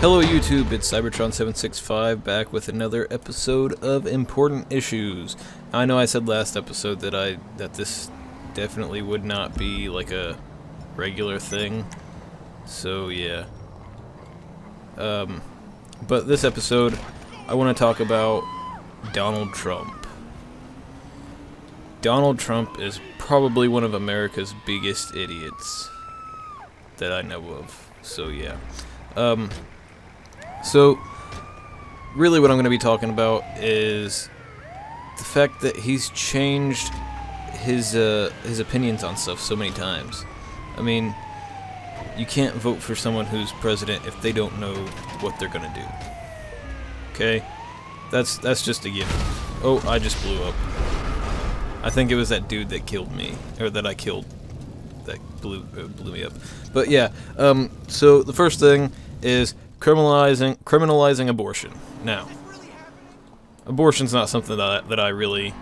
Hello YouTube, it's Cybertron765 back with another episode of Important Issues. I know I said last episode that this definitely would not be like a regular thing, so yeah. But this episode, I want to talk about Donald Trump. Donald Trump is probably one of America's biggest idiots that I know of, so yeah. So, really what I'm going to be talking about is the fact that he's changed his opinions on stuff so many times. I mean, you can't vote for someone who's president if they don't know what they're going to do. Okay? That's just a given. Oh, I just blew up. I think it was that dude that killed me, or that I killed, that blew me up. But yeah, so the first thing is criminalizing abortion. Now, abortion's not something that I really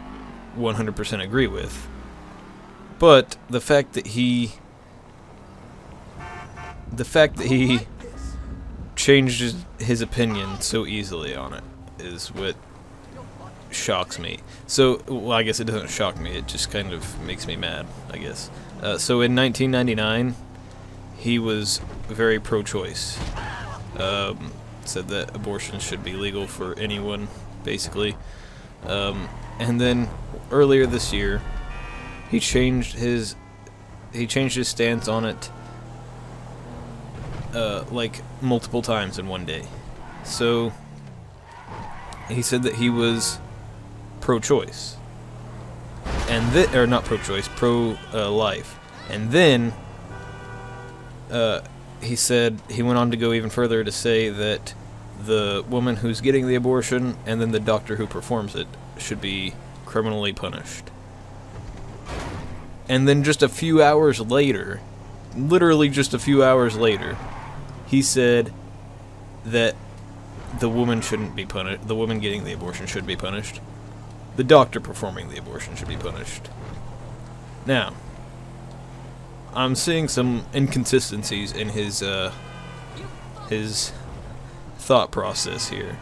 100% agree with, but the fact that he changed his opinion so easily on it is what shocks me. So, well, I guess it doesn't shock me, it just kind of makes me mad, I guess. So in 1999, he was very pro-choice. Said that abortion should be legal for anyone, basically. And then earlier this year, he changed his stance on it, like multiple times in one day. So he said that he was pro-choice, and or not pro-choice, pro-life, and then he went on to go even further to say that the woman who's getting the abortion and then the doctor who performs it should be criminally punished. And then just a few hours later, literally just a few hours later, he said that the woman shouldn't be punished. The woman getting the abortion should be punished. The doctor performing the abortion should be punished. Now, I'm seeing some inconsistencies in his thought process here.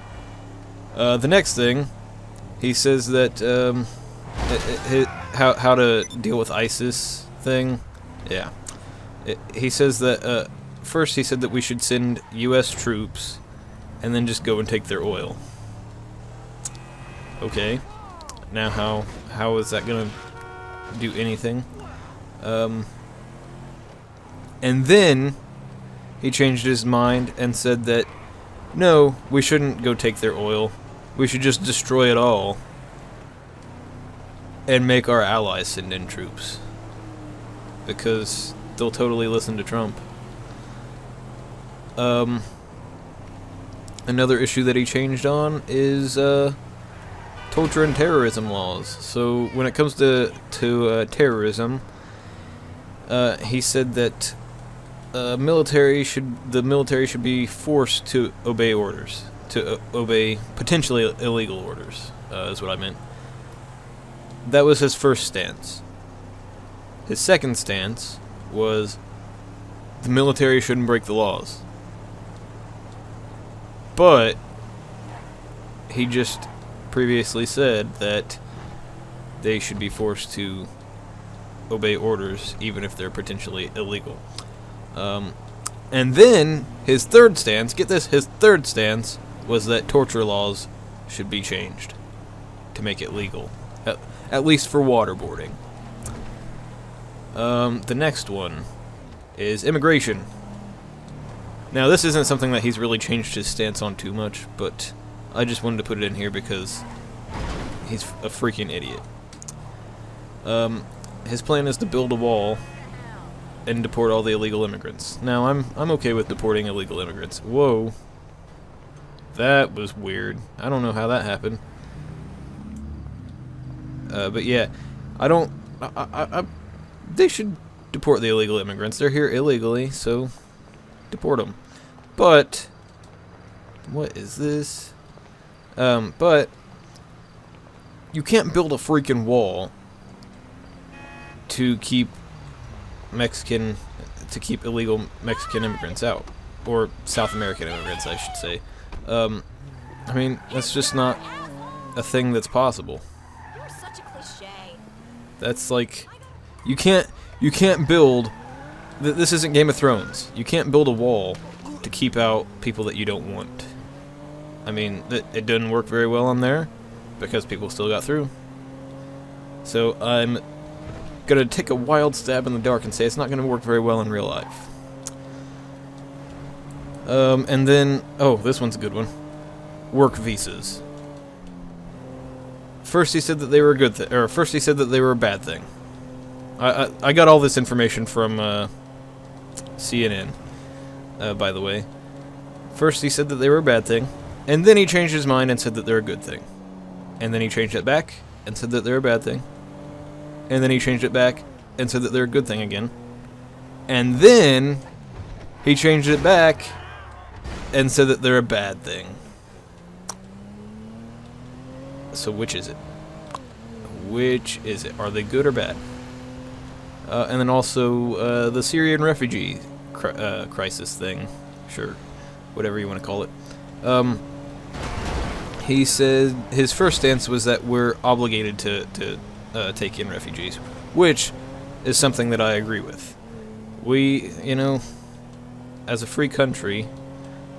The next thing, he says that how to deal with ISIS thing. Yeah, he says that first he said that we should send U.S. troops and then just go and take their oil. Okay, now how is that gonna do anything? And then he changed his mind and said that no, we shouldn't go take their oil. We should just destroy it all and make our allies send in troops, because they'll totally listen to Trump. Another issue that he changed on is torture and terrorism laws. So when it comes to terrorism, he said that the military should be forced to obey orders, to obey potentially illegal orders, is what I meant. That was his first stance. His second stance was the military shouldn't break the laws. But he just previously said that they should be forced to obey orders even if they're potentially illegal. And then his third stance, get this, his third stance was that torture laws should be changed to make it legal, at least for waterboarding. The next one is immigration. Now, this isn't something that he's really changed his stance on too much, but I just wanted to put it in here because he's a freaking idiot. His plan is to build a wall and deport all the illegal immigrants. Now, I'm okay with deporting illegal immigrants. Whoa. That was weird. I don't know how that happened. But yeah, they should deport the illegal immigrants. They're here illegally, so deport them. But what is this? But you can't build a freaking wall to keep illegal Mexican immigrants out. or South American immigrants, I should say. I mean, that's just not a thing that's possible. You're such a cliche. That's like, you can't build. This isn't Game of Thrones. You can't build a wall to keep out people that you don't want. I mean, it didn't work very well on there because people still got through. So I'm gonna take a wild stab in the dark and say it's not gonna work very well in real life. And then, oh, this one's a good one. Work visas. First he said that they were a good thing, or first he said that they were a bad thing. I got all this information from CNN, by the way. First he said that they were a bad thing, and then he changed his mind and said that they're a good thing. And then he changed it back and said that they're a bad thing. And then he changed it back and said that they're a good thing again. And then he changed it back and said that they're a bad thing. So which is it? Which is it? Are they good or bad? And then also the Syrian refugee crisis thing. Sure, whatever you want to call it. He said his first stance was that we're obligated to take in refugees, which is something that I agree with. We, you know, as a free country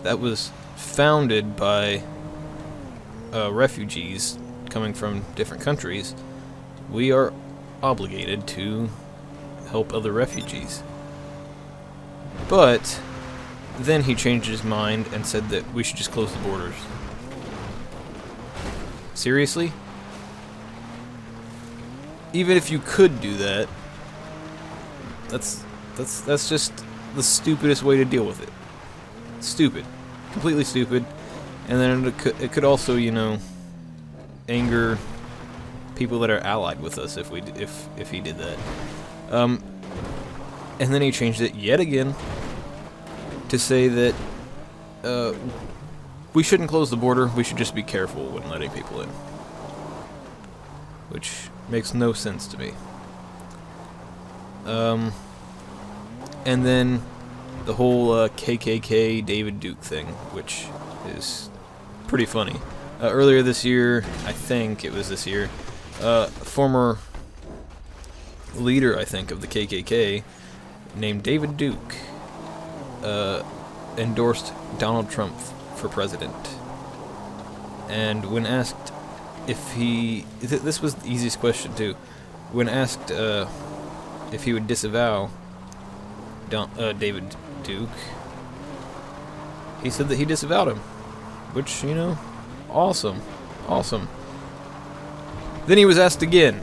that was founded by refugees coming from different countries, we are obligated to help other refugees. But then he changed his mind and said that we should just close the borders. Seriously? Even if you could do that, that's just the stupidest way to deal with it. Stupid. Completely stupid. And then it could also, you know, anger people that are allied with us if he did that. And then he changed it yet again to say that we shouldn't close the border, we should just be careful when letting people in. Which makes no sense to me. And then the whole KKK David Duke thing, which is pretty funny. Earlier this year, I think it was this year, former leader, I think, of the KKK, named David Duke, endorsed Donald Drumpf for president. And when asked if he... This was the easiest question, too. When asked if he would disavow David Duke, he said that he disavowed him. Which, you know, awesome. Awesome. Then he was asked again,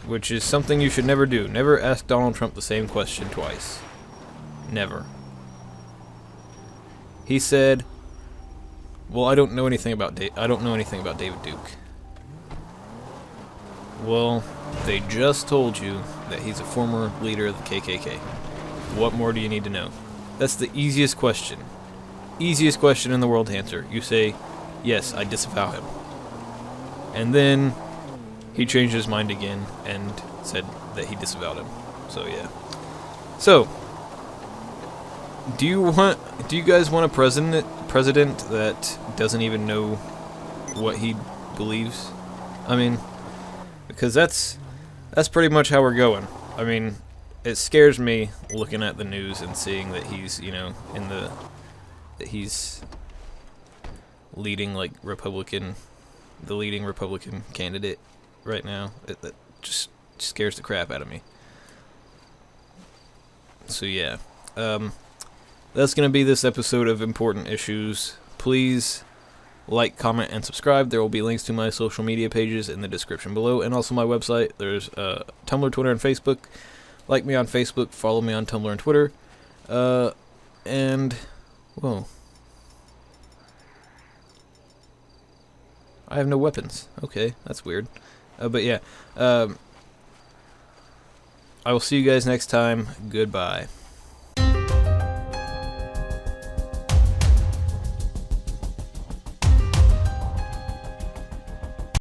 which is something you should never do. Never ask Donald Trump the same question twice. Never. He said, "Well, I don't know anything about David Duke." Well, they just told you that he's a former leader of the KKK. What more do you need to know? That's the easiest question. Easiest question in the world to answer. You say, "Yes, I disavow him." And then he changed his mind again and said that he disavowed him. So yeah. So, do you guys want a president that doesn't even know what he believes? I mean, because that's pretty much how we're going. I mean, it scares me looking at the news and seeing that he's, you know, that he's leading like the leading Republican candidate right now. That just scares the crap out of me. So yeah, that's gonna be this episode of Important Issues. Please like, comment, and subscribe. There will be links to my social media pages in the description below, and also my website. There's Tumblr, Twitter, and Facebook. Like me on Facebook, follow me on Tumblr and Twitter. And whoa, I have no weapons. Okay, that's weird. But yeah, I will see you guys next time. Goodbye.